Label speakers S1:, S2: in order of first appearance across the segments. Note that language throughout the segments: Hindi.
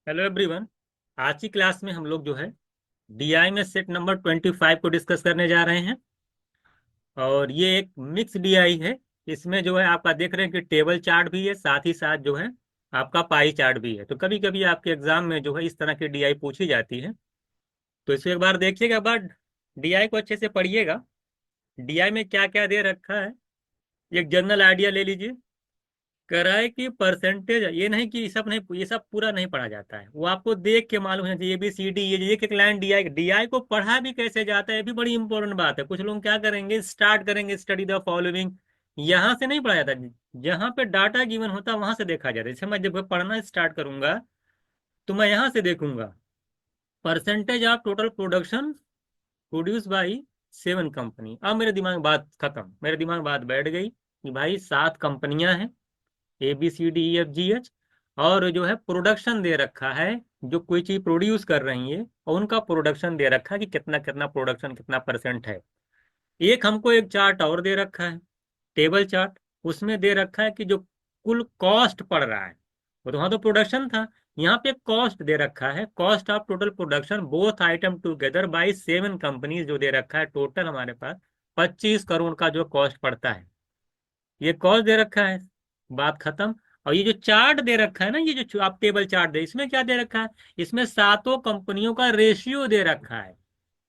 S1: Hello everyone. आज की क्लास में हम लोग जो है डीआई में सेट नंबर 25 को डिस्कस करने जा रहे हैं। और ये एक मिक्स डीआई है। इसमें जो है आपका देख रहे हैं कि टेबल चार्ट भी है, साथ ही साथ जो है आपका पाई चार्ट भी है। तो कभी कभी आपके एग्जाम में जो है इस तरह की डीआई पूछी जाती है। तो इसको एक बार देखिएगा, बाद डीआई को अच्छे से पढ़िएगा। डीआई में क्या क्या दे रखा है एक जनरल आइडिया ले लीजिए। किराए की परसेंटेज, ये नहीं कि सब नहीं, ये सब पूरा नहीं पढ़ा जाता है, वो आपको देख के मालूम है ये बी सी डी, ये एक एक लाइन डीआई डीआई को पढ़ा भी कैसे जाता है ये भी बड़ी इंपॉर्टेंट बात है। कुछ लोग क्या करेंगे, स्टार्ट करेंगे स्टडी द फॉलोइंग, यहाँ से नहीं पढ़ा जाता। जहाँ पे डाटा गिवन होता है वहां से देखा जाता है। जैसे मैं जब पढ़ना स्टार्ट करूंगा तो मैं यहाँ से देखूंगा percentage of total production produce by 7 company. अब मेरे दिमाग में बात खत्म, मेरे दिमाग में बात बैठ गई कि भाई 7 कंपनियां हैं, ABCDEFGH, और जो है प्रोडक्शन दे रखा है, जो कोई चीज प्रोड्यूस कर रही है और उनका प्रोडक्शन दे रखा है कि कितना कितना प्रोडक्शन कितना परसेंट है। एक हमको एक चार्ट और दे रखा है, टेबल चार्ट। उसमें दे रखा है कि जो कुल कॉस्ट पड़ रहा है, वो तो वहां तो प्रोडक्शन था, यहाँ पे कॉस्ट दे रखा है, cost of total production both item together by 7 companies, जो दे रखा है टोटल हमारे पास 25 करोड़ का जो कॉस्ट पड़ता है, ये कॉस्ट दे रखा है। बात खत्म। और ये जो चार्ट दे रखा है ना, ये जो आप टेबल चार्ट दे, इसमें क्या दे रखा है, इसमें 7 कंपनियों का रेशियो दे रखा है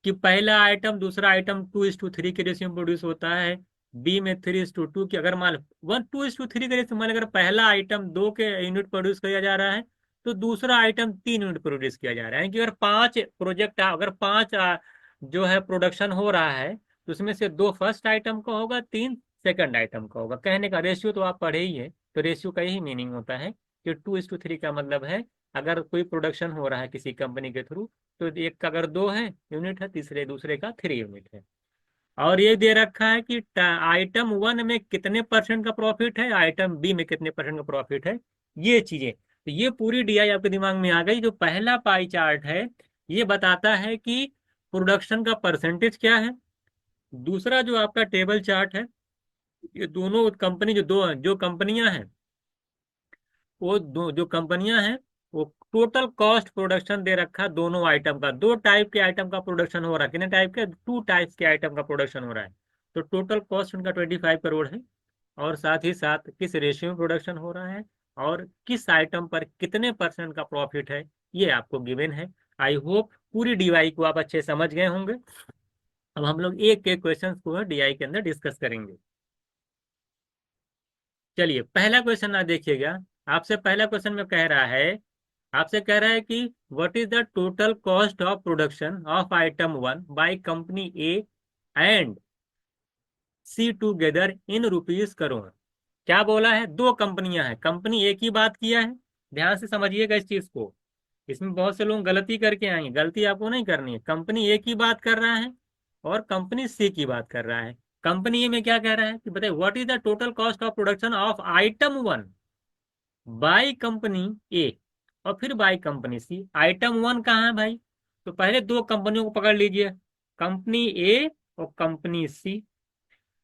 S1: कि पहला आइटम दूसरा आइटम 2:3 के रेशियो में प्रोड्यूस होता है, बी में 3:2 की, अगर मान 1:2:3 के रेशियो, मान अगर पहला आइटम 2 के यूनिट प्रोड्यूस किया जा रहा है तो दूसरा आइटम 3 यूनिट प्रोड्यूस किया जा रहा है। यानी कि अगर 5 प्रोजेक्ट, अगर 5 जो है प्रोडक्शन हो रहा है तो उसमें से 2 फर्स्ट आइटम का होगा, 3 सेकंड आइटम का होगा। कहने का रेशियो तो आप पढ़े ही है, तो रेशियो का यही मीनिंग होता है कि 2:3 का मतलब है अगर कोई प्रोडक्शन हो रहा है किसी कंपनी के थ्रू, तो एक का अगर 2 है यूनिट है, तीसरे दूसरे का 3 यूनिट है। और ये दे रखा है कि आइटम 1 में कितने परसेंट का प्रॉफिट है, आइटम बी में कितने परसेंट का प्रॉफिट है, ये चीजें। तो ये पूरी डीआई आपके दिमाग में आ गई। जो पहला पाई चार्ट है ये बताता है कि प्रोडक्शन का परसेंटेज क्या है। दूसरा जो आपका टेबल चार्ट है, ये दोनों कंपनी, जो कंपनियां हैं, वो जो कंपनियां हैं, वो टोटल कॉस्ट प्रोडक्शन दे रखा है दोनों आइटम का। 2 टाइप के आइटम का प्रोडक्शन हो रहा है, कितने टाइप के, 2 टाइप्स के आइटम का प्रोडक्शन हो रहा है। तो टोटल कॉस्ट उनका 25 करोड़ है, और साथ ही साथ किस रेशियो में प्रोडक्शन हो रहा है और किस आइटम पर कितने परसेंट का प्रॉफिट है, ये आपको गिवन है। आई होप पूरी डीआई को आप अच्छे समझ गए होंगे। अब हम लोग एक एक क्वेश्चन को डीआई के अंदर डिस्कस करेंगे। चलिए पहला क्वेश्चन आप देखिएगा। आपसे पहला क्वेश्चन में कह रहा है, आपसे कह रहा है कि what is the total cost of production of item 1 by company A and C together in rupees crore. क्या बोला है, 2 कंपनियां हैं, कंपनी ए की बात किया है। ध्यान से समझिएगा इस चीज को, इसमें बहुत से लोग गलती करके आएंगे, गलती आपको नहीं करनी है। कंपनी ए की बात कर रहा है और कंपनी सी की बात कर रहा है। कंपनी ए में क्या कह रहा है कि बताइए what is the total cost of production of item 1 by company A, और फिर बाई कंपनी सी। आइटम 1 कहाँ है भाई, तो पहले 2 कंपनियों को पकड़ लीजिए, कंपनी ए और कंपनी सी।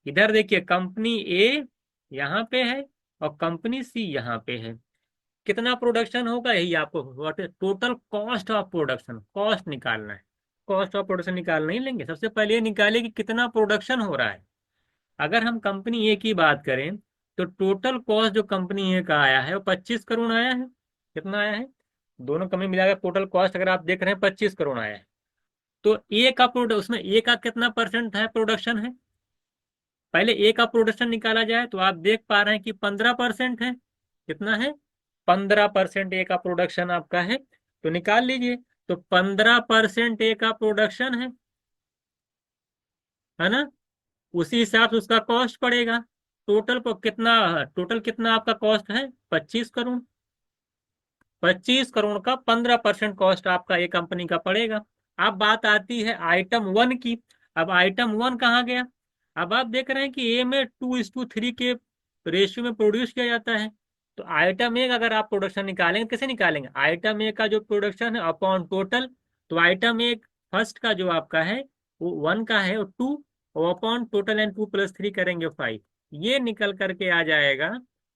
S1: इधर देखिए कंपनी ए यहाँ पे है और कंपनी सी यहाँ पे है। कितना प्रोडक्शन होगा, यही आपको what is total cost of production, cost निकालना है। कॉस्ट ऑफ प्रोडक्शन निकाल नहीं लेंगे, सबसे पहले ये निकाले कि कितना प्रोडक्शन हो रहा है। अगर हम कंपनी ए की बात करें तो टोटल कॉस्ट जो कंपनी ए का आया है वो 25 करोड़ आया है। कितना आया है, दोनों कंपनी मिलाकर टोटल कॉस्ट अगर आप देख रहे हैं 25 करोड़ आया है। तो ए का प्रोडक्ट, उसमें ए का कितना परसेंट है प्रोडक्शन है, पहले ए का प्रोडक्शन निकाला जाए तो आप देख पा रहे हैं कि 15% है। कितना है, 15% ए का प्रोडक्शन आपका है, तो निकाल लीजिए। तो 15% ए का प्रोडक्शन है ना, उसी हिसाब से उसका कॉस्ट पड़ेगा। टोटल को कितना, टोटल कितना आपका कॉस्ट है 25 करोड़। 25 करोड़ का 15% कॉस्ट आपका एक कंपनी का पड़ेगा। अब बात आती है आइटम 1 की। अब आइटम 1 कहाँ गया, अब आप देख रहे हैं कि ए में 2:3 के रेशियो में प्रोड्यूस किया जाता है। तो आइटम ए का अगर आप प्रोडक्शन निकालेंगे, कैसे निकालेंगे, आइटम ए का जो प्रोडक्शन है अपॉन टोटल। तो आइटम ए फर्स्ट का जो आपका है वो 1 का है, और 2 और अपॉन टोटल, एंड 2 + 3 करेंगे 5। ये निकल करके आ जाएगा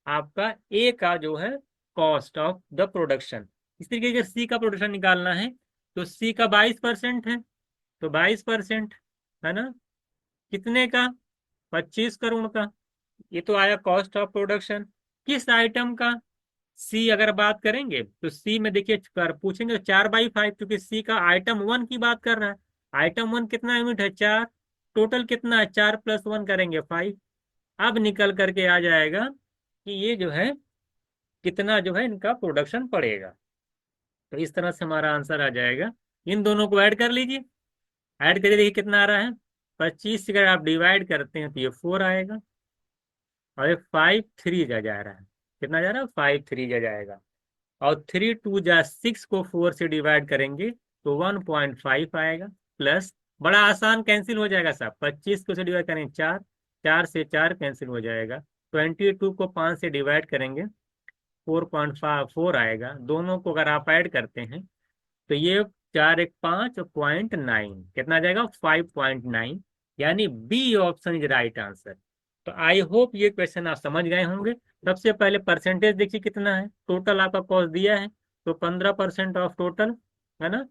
S1: आपका ए का जो है कॉस्ट ऑफ द प्रोडक्शन। इस तरीके से सी का प्रोडक्शन निकालना है तो सी का 22% है, तो 22% है ना, कितने का, 25 करोड़ का। ये तो आया कॉस्ट ऑफ प्रोडक्शन। किस आइटम का, सी अगर बात करेंगे तो सी में देखिए पूछेंगे तो 4/5, क्योंकि सी का आइटम 1 की बात कर रहा है। आइटम 1 कितना यूनिट है, 4। टोटल कितना है, 4 + 1 करेंगे 5। अब निकल करके आ जाएगा कि ये जो है कितना जो है इनका प्रोडक्शन पड़ेगा। तो इस तरह से हमारा आंसर आ जाएगा। इन दोनों को ऐड कर लीजिए, ऐड करिए, देखिए कितना आ रहा है। 25 से अगर आप डिवाइड करते हैं तो ये 4 आएगा, और ये 5 3 जा रहा है, कितना जा रहा है, 5 3 जाएगा। और 3 2 जा 6 को 4 से डिवाइड करेंगे तो 1.5 आएगा। प्लस, बड़ा आसान, कैंसिल हो जाएगा साहब, 25 को से डिवाइड करेंगे 4, 4 से 4 कैंसिल हो जाएगा। 22 को 5 से डिवाइड करेंगे 4.4 आएगा। दोनों को अगर आप ऐड करते हैं तो ये 4 1 5.9 कितना आ जाएगा, 5.9। यानी B option is right answer. तो आई होप ये क्वेश्चन आप समझ गए होंगे। सबसे पहले परसेंटेज देखिए कितना है, टोटल आपका कॉस्ट दिया है तो 15% ऑफ टोटल, है ना।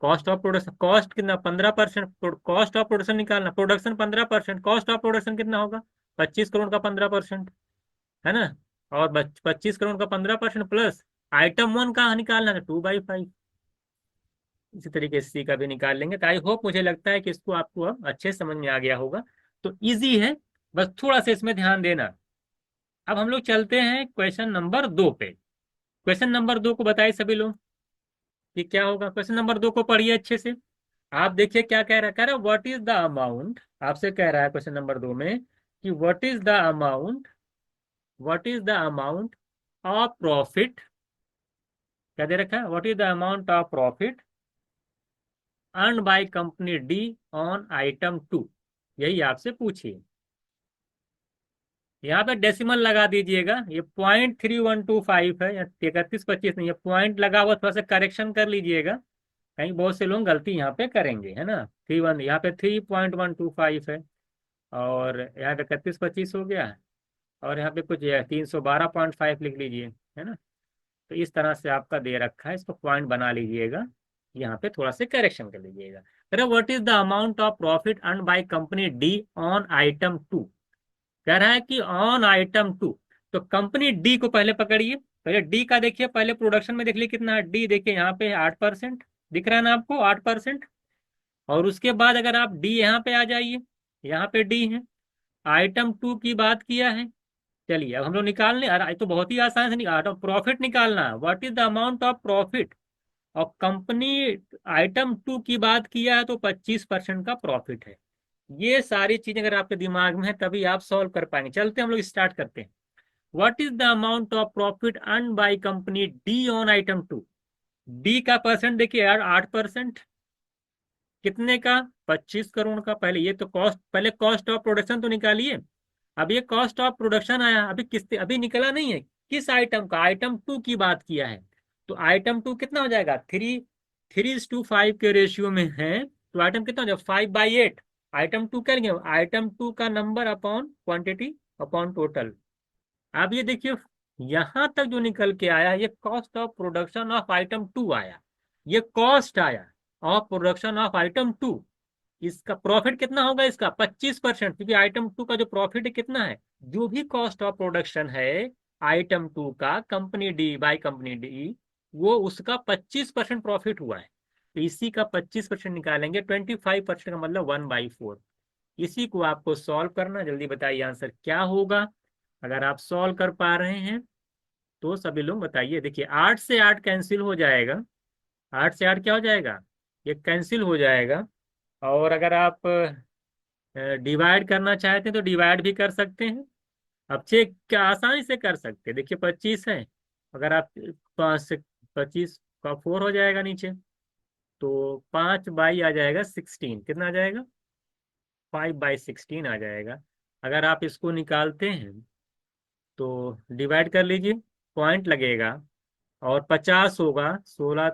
S1: कॉस्ट ऑफ प्रोडक्शन, कॉस्ट कितना, 15%, कॉस्ट ऑफ प्रोडक्शन निकालना, प्रोडक्शन 15%, कॉस्ट ऑफ प्रोडक्शन कितना होगा, 25 करोड़ का 15%, है ना। और 25 करोड़ का 15% प्लस आइटम 1 का निकालना है 2/5। इसी तरीके से सी का भी निकाल लेंगे। तो आई होप, मुझे लगता है कि इसको आपको अब अच्छे समझ में आ गया होगा। तो इजी है, बस थोड़ा सा इसमें ध्यान देना। अब हम लोग चलते हैं क्वेश्चन नंबर 2 पे। क्वेश्चन नंबर 2 को बताइए सभी लोग कि क्या होगा। क्वेश्चन नंबर 2 को पढ़िए अच्छे से। आप देखिए क्या कह रहा है, कह रहा है व्हाट इज द अमाउंट, आपसे कह रहा है क्वेश्चन नंबर 2 में कि what is the amount, what is the amount of profit, क्या दे रखा है, what is the amount of profit earn by company D on item 2, यही आपसे पूछिए। यहाँ पे डेसिमल लगा दीजिएगा, ये 0.3125 है, या 3125 नहीं, ये पॉइंट लगा हुआ, थोड़ा सा करेक्शन कर लीजिएगा, कहीं बहुत से लोग गलती यहाँ पे करेंगे, है ना। 31 यहाँ पे 3.125 है, और यहाँ पे 3125 हो गया, और यहाँ पे कुछ 312.5 लिख लीजिए, है ना। तो इस तरह से आपका दे रखा है, इसको पॉइंट बना लीजिएगा, यहाँ पे थोड़ा सा करेक्शन कर लीजिएगा। What is the amount of profit earn by company D on item 2, कह रहा है कि ऑन आइटम 2। तो कंपनी डी को पहले पकड़िए, पहले डी का देखिए, पहले प्रोडक्शन में देख लीजिए कितना है। डी देखिए यहाँ पे 8%, दिख रहा है ना आपको, 8%। और उसके बाद अगर आप डी यहाँ पे आ जाइए, यहाँ पे डी है, आइटम 2 की बात किया है। चलिए अब हम लोग निकाल लें, अरे ये तो बहुत ही आसान से निकाल, प्रॉफिट निकालना है, what is the amount of profit. और कंपनी आइटम 2 की बात किया है तो 25% का प्रॉफिट है। ये सारी चीजें अगर आपके दिमाग में है तभी आप सॉल्व कर पाएंगे। चलते हम लोग स्टार्ट करते हैं। What is the amount of profit earn by company D on item 2। D का परसेंट देखिए यार, 8%, कितने का, 25 करोड़ का। पहले ये तो कॉस्ट, पहले कॉस्ट ऑफ प्रोडक्शन तो निकालिए। अब ये कॉस्ट ऑफ प्रोडक्शन आया, अभी किस, अभी निकला नहीं है, किस आइटम का, आइटम 2 की बात किया है। तो आइटम 2 कितना हो जाएगा, 3:5 के रेशियो में है, तो आइटम कितना हो जाएगा, 5/8। आइटम 2 क्या लिखेंगे, आइटम 2 का number upon quantity upon total. अब ये देखिए, यहां तक जो निकल के आया, ये cost of production of item 2 आया, ये कॉस्ट आया ऑफ प्रोडक्शन ऑफ आइटम 2। इसका प्रॉफिट कितना होगा, इसका 25%, क्योंकि आइटम 2 का जो प्रॉफिट है कितना है, जो भी कॉस्ट ऑफ प्रोडक्शन है आइटम 2 का, company D bye company D, वो उसका 25% प्रॉफिट हुआ है। तो इसी का 25% निकालेंगे, 25% का मतलब 1/4। इसी को आपको सॉल्व करना, जल्दी बताइए आंसर क्या होगा। अगर आप सॉल्व कर पा रहे हैं तो सभी लोग बताइए। देखिए 8 से 8 कैंसिल हो जाएगा, 8 से 8 क्या हो जाएगा, ये कैंसिल हो जाएगा। और अगर आप डिवाइड करना चाहते हैं तो डिवाइड भी कर सकते हैं। अब चेक क्या आसानी से कर सकते हैं, देखिए 25 है, अगर आप 5 से 25 का 4 हो जाएगा नीचे, तो 5 बाई आ जाएगा 16, कितना आ जाएगा, 5/16 आ जाएगा। अगर आप इसको निकालते हैं तो डिवाइड कर लीजिए, पॉइंट लगेगा, और 50 होगा, 16,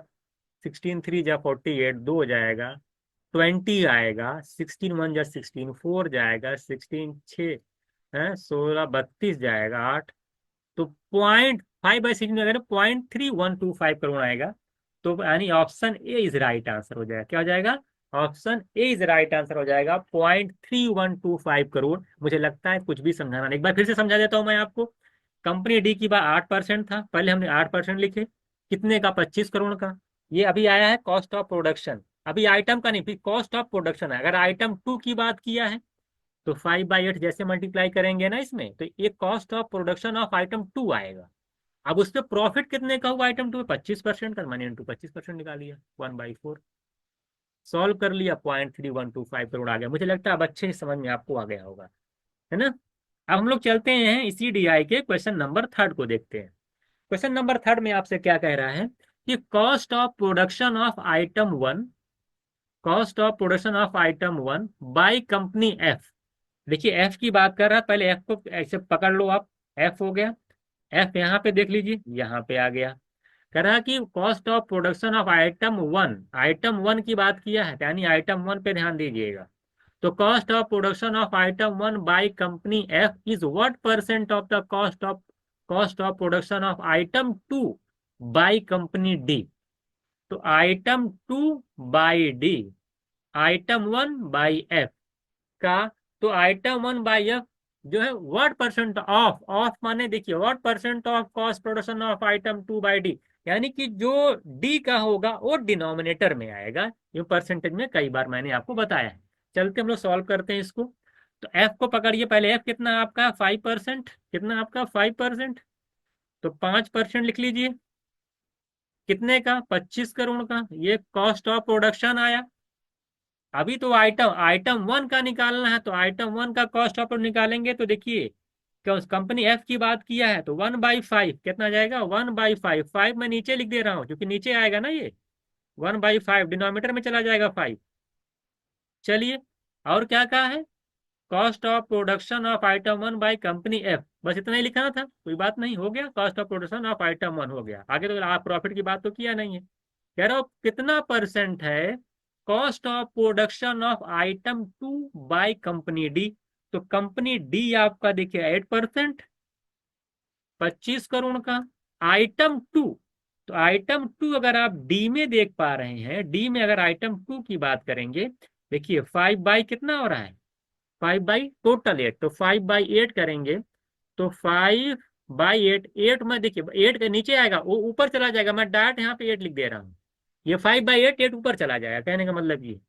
S1: 16 3 जा 48, 2 हो जाएगा, 20 आएगा, 16 1 जा 16, 4 जाएगा, 16 6 है, 16 32 जाएगा 8। तो 5/6 में अगर 0.3125 करोड़ आएगा तो यानी option A is right answer हो जाएगा। क्या हो जाएगा? Option A is right answer हो जाएगा, 0.3125 करोड़। मुझे लगता है कुछ भी समझाना नहीं, एक बार फिर से समझा देता हूं मैं आपको। कंपनी डी की बात 8% था, पहले हमने 8% लिखे, कितने का? 25 करोड़ का। ये अभी आया है कॉस्ट ऑफ प्रोडक्शन, अभी आइटम का नहीं, फिर कॉस्ट ऑफ प्रोडक्शन है। अगर आइटम टू की बात किया है तो 5/8 जैसे मल्टीप्लाई करेंगे ना इसमें, तो ये cost of production of item two आएगा। अब उस पर प्रॉफिट कितने का हुआ आइटम टू? 25% का, मैंने इंटू 25% निकाल लिया, 1/4। सॉल्व कर लिया, 0.3125 करोड़ आ गया। मुझे लगता है अब अच्छे से समझ में आपको आ गया होगा, है ना। अब हम लोग चलते हैं इसी डीआई के क्वेश्चन नंबर थर्ड को देखते हैं। क्वेश्चन नंबर थर्ड में आपसे क्या कह रहा है कि cost of production of item one, cost of production of item one by company F. देखिए एफ की बात कर रहा है, पहले एफ को ऐसे पकड़ लो आप। एफ हो गया, एफ यहाँ पे देख लीजिए, यहाँ पे आ गया। कह रहा है कि cost of production of item one, item one की बात किया है यानी आइटम वन पे ध्यान दीजिएगा। तो cost of production of item one by company F is what percent of the cost of production of item two by company D. तो item two by D, item one by F का, तो आइटम वन बाय एफ जो है व्हाट परसेंट ऑफ, ऑफ माने देखिए what percent of cost production of item two by D, यानी कि जो डी का होगा वो डिनोमिनेटर में आएगा। ये परसेंटेज में कई बार मैंने आपको बताया है। चलते हम लोग सॉल्व करते हैं इसको। तो एफ को पकड़िए पहले, एफ कितना आपका? 5%। कितना आपका? 5%। तो 5% लिख लीजिए, कितने का? 25 करोड़ का। ये कॉस्ट ऑफ प्रोडक्शन आया। अभी तो आइटम आइटम वन का निकालना है, तो आइटम वन का कॉस्ट ऑफ निकालेंगे तो देखिए, क्या उस कंपनी एफ की बात किया है तो 1/5 कितना जाएगा? 1/5, 5 मैं नीचे लिख दे रहा हूँ क्योंकि नीचे आएगा ना ये, 1/5 डिनोमिनेटर में चला जाएगा 5। चलिए, और क्या कहा है? Cost of production of item one by company F, बस इतना ही लिखना था, कोई बात नहीं, हो गया। Cost of production of item one हो गया। आगे तो आप प्रॉफिट की बात तो किया नहीं है। कह रहा हूं कितना परसेंट है cost of production of item two by company D. तो कंपनी डी आपका देखिए 8%, 25 करोड़ का। आइटम टू, तो आइटम टू अगर आप डी में देख पा रहे हैं, डी में अगर आइटम टू की बात करेंगे, देखिए 5 बाई कितना हो रहा है? 5/, टोटल 8, तो 5/8 करेंगे तो 5/8, 8 में देखिए 8 के नीचे आएगा, वो ऊपर चला जाएगा। मैं डायरेक्ट यहाँ पे 8 लिख दे रहा हूँ। ये 5/8, 8 ऊपर चला जाएगा, कहने का मतलब ये।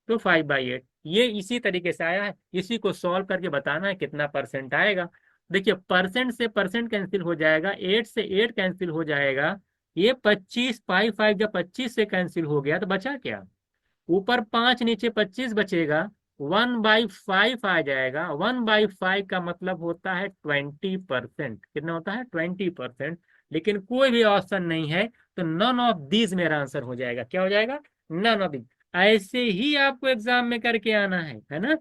S1: तो 5/8 ये इसी तरीके से आया है, इसी को सॉल्व करके बताना है कितना परसेंट आएगा। देखिए परसेंट से परसेंट कैंसिल हो जाएगा, 8 से 8 कैंसिल हो जाएगा। ये 25, 5 जब 25 से कैंसिल हो गया तो बचा क्या? ऊपर 5 नीचे 25 बचेगा, 1/5 आ जाएगा। 1/5 का मतलब होता है 20%। कितना होता है? 20%। लेकिन कोई भी ऑप्शन नहीं है, तो नन ऑफ दीज मेरा आंसर हो जाएगा। क्या हो जाएगा? None of these. ऐसे ही आपको एग्जाम में करके आना है ना।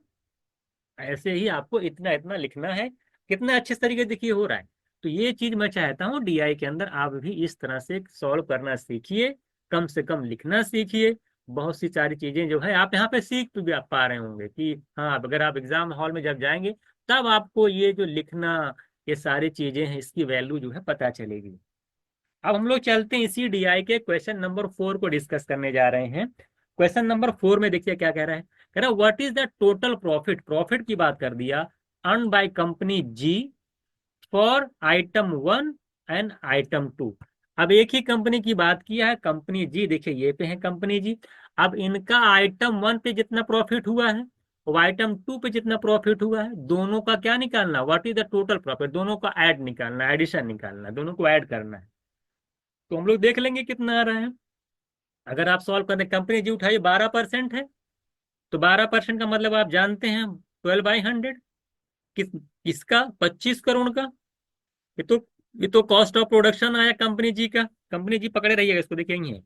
S1: ऐसे ही आपको इतना इतना लिखना है। कितना अच्छे तरीके से देखिए हो रहा है। तो ये चीज मैं चाहता हूँ डीआई के अंदर आप भी इस तरह से सॉल्व करना सीखिए, कम से कम लिखना सीखिए। बहुत सी सारी चीजें जो है आप यहाँ पे सीख भी आप पा रहे होंगे कि हाँ, अगर आप एग्जाम हॉल में जब जाएंगे तब आपको ये जो लिखना, ये सारी चीजें हैं, इसकी वैल्यू जो है पता चलेगी। अब हम लोग चलते हैं इसी डीआई के क्वेश्चन नंबर 4 को डिस्कस करने जा रहे हैं। क्वेश्चन नंबर 4 में देखिए क्या कह रहा है। कह रहा है what is the total profit, profit की बात कर दिया, earn by company G for item one and item two. अब एक ही कंपनी की बात किया है, कंपनी जी, देखिए ये पे है कंपनी जी। अब इनका आइटम वन पे जितना प्रॉफिट हुआ है और आइटम टू पे जितना प्रॉफिट हुआ है, दोनों का क्या निकालना? What is the total profit, दोनों का ऐड निकालना, एडिशन निकालना, दोनों को ऐड करना है। तो हम लोग देख लेंगे कितना आ रहा है। अगर आप सॉल्व करने, कंपनी जी उठाइए 12% है, तो 12% का मतलब आप जानते हैं 12/100। किस किसका? 25 करोड़ का। ये तो ये तो कॉस्ट ऑफ प्रोडक्शन आया कंपनी जी का। कंपनी जी पकड़े रहिएगा इसको, देखिए यही है।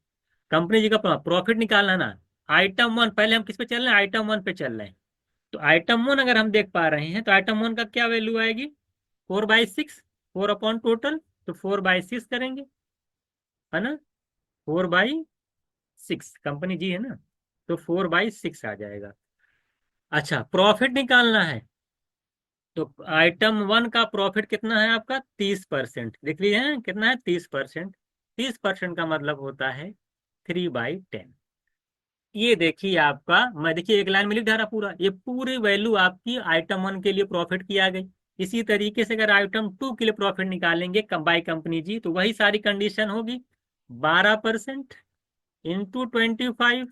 S1: कंपनी जी का प्रॉफिट निकालना ना। आइटम वन, पहले हम किस पे चल रहे हैं? आइटम वन पे चल रहे हैं। तो आइटम वन अगर हम देख पा रहे हैं तो आइटम वन का क्या वैल्यू आएगी? 4/6, 4/टोटल, तो 4/6 करेंगे, है ना। 4/6 कंपनी जी है ना, तो 4/6 आ जाएगा। अच्छा, प्रॉफिट निकालना है तो आइटम वन का प्रॉफिट कितना है आपका? 30%। देख लीजिए हैं, कितना है? 30%। 30% का मतलब होता है 3/10। ये देखिए आपका, मैं देखिए एक लाइन में लिख दे रहा पूरा, ये पूरी वैल्यू आपकी आइटम वन के लिए प्रॉफिट की आ गई। इसी तरीके से अगर आइटम टू के लिए प्रॉफिट निकालेंगे बाय कंपनी जी, तो वही सारी कंडीशन होगी। 12% इंटू 25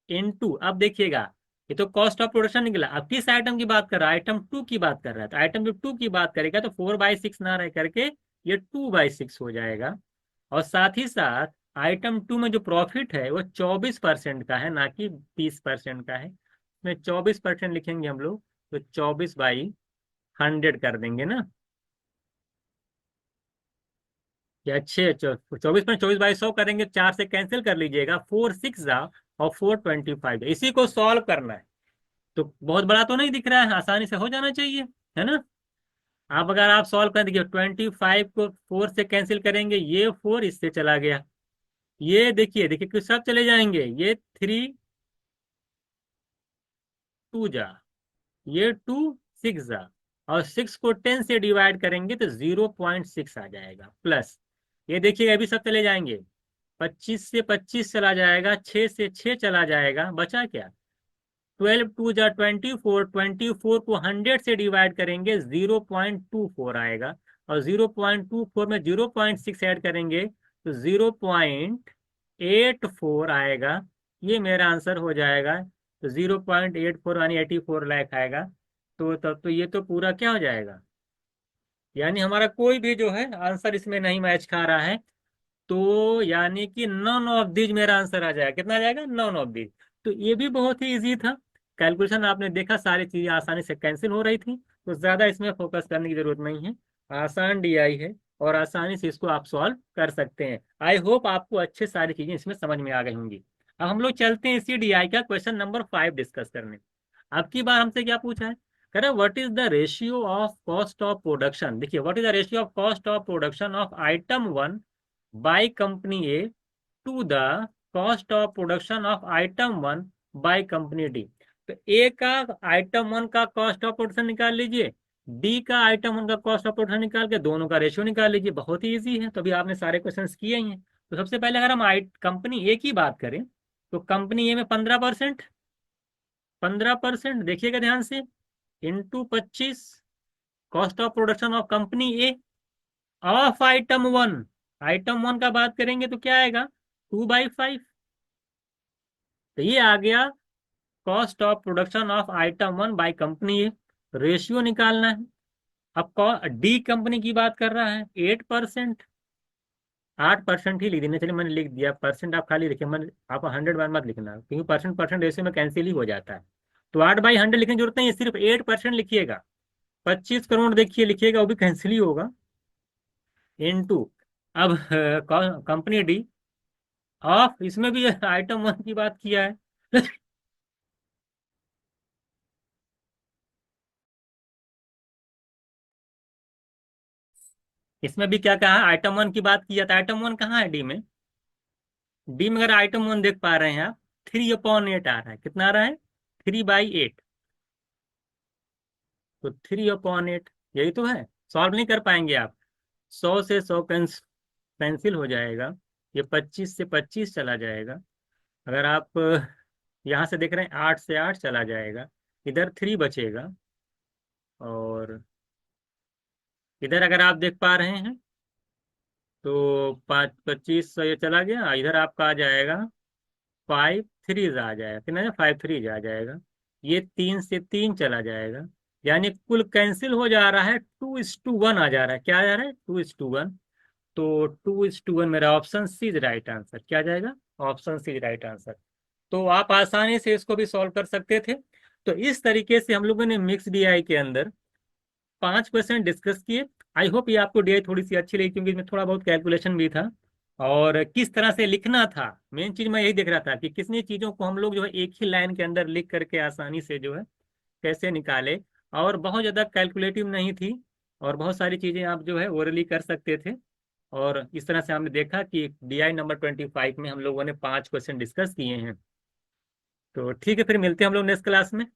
S1: इंटू, अब देखिएगा, ये तो कॉस्ट ऑफ प्रोडक्शन निकला। अब किस आइटम की बात कर रहा है? आइटम टू की बात कर रहा है। तो आइटम जब टू की बात करेगा तो 4/6 ना रह करके ये 2/6 हो जाएगा। और साथ ही साथ आइटम टू में जो प्रॉफिट है वो 24% का है, ना कि 30% का है। इसमें 24% लिखेंगे हम लोग, तो 24/100 कर देंगे ना। या 24/100 करेंगे, 4 से कैंसिल कर लीजिएगा, 4 6 जा और 4 25, इसी को सॉल्व करना है। तो बहुत बड़ा तो नहीं दिख रहा है, आसानी से हो जाना चाहिए, है ना। आप अगर आप सॉल्व कर देखिए, 25 को 4 से कैंसिल करेंगे, ये 4 इससे चला गया, ये देखिए देखिए कुछ सब चले जाएंगे, ये 3 2 जा, ये 2 6 जा, और 6 को 10 से डिवाइड करेंगे तो 0.6 आ जाएगा प्लस। ये देखिएगा अभी सब चले जाएंगे, 25 से 25 चला जाएगा, 6 से 6 चला जाएगा, बचा क्या? 12 2 जा 24, 24 को 100 से डिवाइड करेंगे 0.24 आएगा, और 0.24 में 0.6 ऐड करेंगे तो 0.84 आएगा। ये मेरा आंसर हो जाएगा। तो 0.84 यानी 84 लाख आएगा। तो तब तो ये तो पूरा क्या हो जाएगा, यानी हमारा कोई भी जो है आंसर इसमें नहीं मैच खा रहा है। तो यानी कि नॉन ऑफ दीज मेरा आंसर आ जाएगा। कितना आ जाएगा? None of these. तो ये भी बहुत ही इजी था। कैलकुलेशन आपने देखा, सारी चीजें आसानी से कैंसिल हो रही थी, तो ज्यादा इसमें फोकस करने की जरूरत नहीं है। आसान डीआई है और आसानी से इसको आप सॉल्व कर सकते हैं। आई होप आपको अच्छे सारी चीजें इसमें समझ में आ गई होंगी। अब हम लोग चलते हैं इसी डीआई का क्वेश्चन नंबर 5 डिस्कस करने। अब की बार हमसे क्या पूछा है? कह रहा है what is the ratio of cost of production. देखिए, what is the ratio of cost of production of item one by company A to the cost of production of item one by company D. तो ए का आइटम वन का कॉस्ट ऑफ प्रोडक्शन निकाल लीजिए, डी का आइटम वन का कॉस्ट ऑफ प्रोडक्शन निकाल के दोनों का रेशियो निकाल लीजिए। बहुत ही इजी है, तो अभी आपने सारे क्वेश्चन किए ही हैं। तो सबसे पहले अगर हम कंपनी ए की बात करें, तो कंपनी ए में 15%, 15% देखिएगा ध्यान से, into 25, cost of production of company A of item one. Item one का बात करेंगे तो क्या आएगा? 2/5। तो ये आ गया cost of production of item one by company A. Ratio निकालना है। अब डी कंपनी की बात कर रहा है, 8%। 8% ही लिख देना, चलिए मैंने लिख दिया परसेंट, आप खाली लिखिए, मैंने आप 100 बार मत लिखना, क्योंकि परसेंट परसेंट रेशियो में कैंसिल ही हो जाता है। तो 8/100 लिखने की जरूरत नहीं है, सिर्फ 8% लिखिएगा। 25 करोड़ देखिए लिखिएगा, वो भी कैंसिल ही होगा। इनटू, अब कंपनी डी ऑफ, इसमें भी आइटम वन की बात किया है। इसमें भी क्या कहा? आइटम वन की बात किया था। आइटम वन कहाँ है डी में? डी में अगर आइटम वन देख पा रहे हैं आप, 3/8 आ रहा है। कितना आ रहा है? 3/8। तो 3/8 यही तो है। सॉल्व नहीं कर पाएंगे आप। 100 से 100 कैंसिल हो जाएगा, ये 25 से 25 चला जाएगा। अगर आप यहाँ से देख रहे हैं, 8 से 8 चला जाएगा, इधर 3 बचेगा। और इधर अगर आप देख पा रहे हैं, तो 25 ये चला गया, इधर आपका आ जाएगा 5 3 आ जाएगा। कितना है? 5 3 आ जाएगा। ये 3 से 3 चला जाएगा, यानी कुल कैंसिल हो जा रहा है, 2:1 आ जा रहा है। क्या आ जा रहा है? 2:1। तो 2:1 मेरा option C is right answer. क्या आ जाएगा? Option C is right answer. तो आप आसानी से इसको भी सॉल्व कर सकते थे। तो इस तरीके से हम लोगों ने मिक्स डीआई के अंदर 5% डिस्कस किए। आई होप ये आपको डीआई थोड़ी सी अच्छी लगी, क्योंकि इसमें थोड़ा बहुत कैलकुलेशन भी था, और किस तरह से लिखना था। मेन चीज मैं यही देख रहा था कि कितनी चीजों को हम लोग जो है एक ही लाइन के अंदर लिख करके आसानी से जो है कैसे निकाले। और बहुत ज्यादा कैलकुलेटिव नहीं थी, और बहुत सारी चीजें आप जो है ओरली कर सकते थे। और इस तरह से हमने देखा कि डीआई नंबर 25 में हम लोगों ने 5 क्वेश्चन डिस्कस किए हैं। तो ठीक है, फिर मिलते हैं हम लोग नेक्स्ट क्लास में।